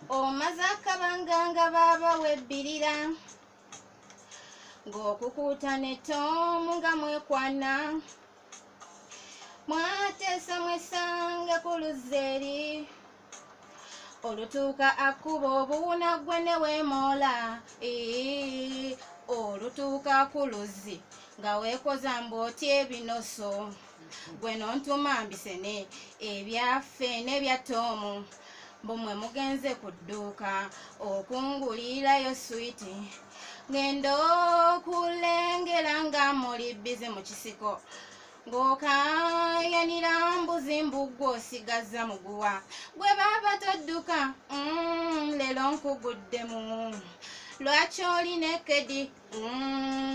omaze akabanga nga baba webbirira ng'okukuuta nettomu nga mwekwana mwateesa mwesanga ku luzzeeri olutuuka akkuba obuwuna gwe ne weemoola olutuuka ku luzzi nga weekoza mb'otya ebinoso gwe n'ontuma mbisene ebyaffe n'ebya Toomu bumwe mugenze ku dduuka okungulirayo switi ngenda okulengera nga muli bize mu kisiko ng'okayanira mbuzi mbugwe osigaza muguwa gwe baba todduka leero nkuguddemu lwaki oli nekedi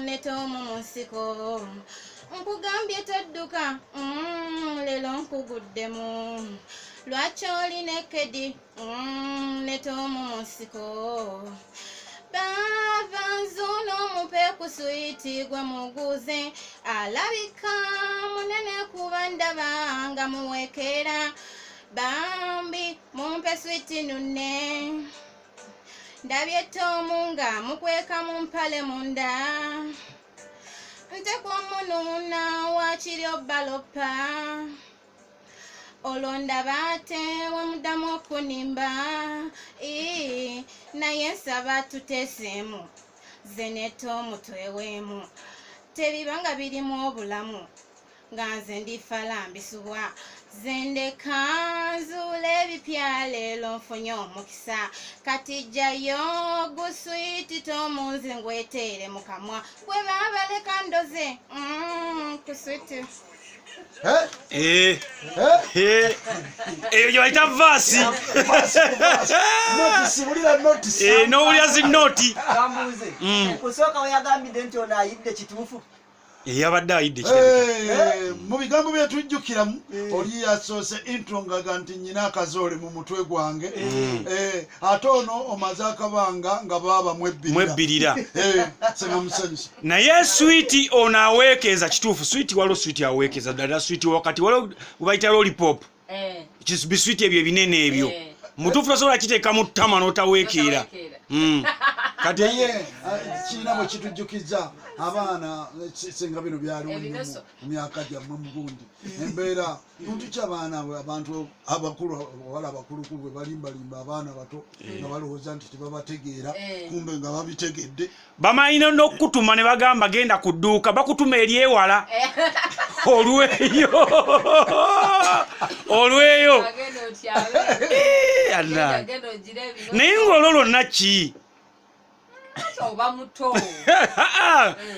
ne Toomu mu nsiko nkugambye todduka leero nkuguddemu lwaki oli nekedi ne Toomu mu nsiko bava nzuno omupeeku switi gwe muguze alabika munene kuba ndaba nga muweekera bambi mumpe switi nunne ndabye Toomu nga mukweka mu mpale munda ntekwa munuuna wakiri obbalopa olwo ndaba ate wemuddamu okunimba naye nsaba tuteeseemu ze ne Toomu tweweemu tebiba nga birimu obulamu nga nze ndifalambisibwa ze ndeka nzuula ebipya leero nfunye omukisa kati jjayo guswiti Toomu nze ngweteere mu kamwa gwe baba leka ndoze ku switi eyo gyebayita vaasi n'owulira zinnooti kusooka weyagambidde nti ono ayidde kituufu eyabadde ayidde mu bigambo byetujjukiramu oli yasoose intro ngaga nti nyina akazoole mu mutwe gwange ate ono omaze akabanga nga baba mwebbirira senga musanyusa naye switi ono aweekeza kituufu switi waliwo switi aweekeza ddala switi wakati waliwo bayita lollipop biswiti ebyo ebinene ebyo mutuufu tosobola kiteeka mu ttama n'otaweekeera kati ye kirina bwe kitujjukiza abaana singa bino byaliwo mu myaka gyammwe mu gundi embeera tuntu ky'abaana abantu abakulu wala abakulukulu bwe balimbalimba abaana bato nga balowooza nti tebabategeera kumbe nga babitegedde bamalina n'okutuma ne bagamba genda ku dduuka bakutuma eryewala olweyo naye ng'olwo lwonna ki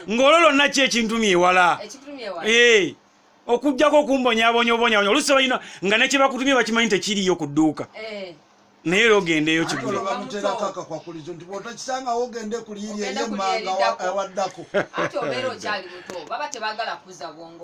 ng'olwo lwonna ki ekintumya ewala okujjako okumbonyabonyabonya oluusi balina nga ne kye bakutumye bakimanyi tekiriyo ku dduuka naye era ogendeyo kigula bamuteerako akakwakulizo nti bw'otakisanga ogende kuliyirya eryemmanga awaddako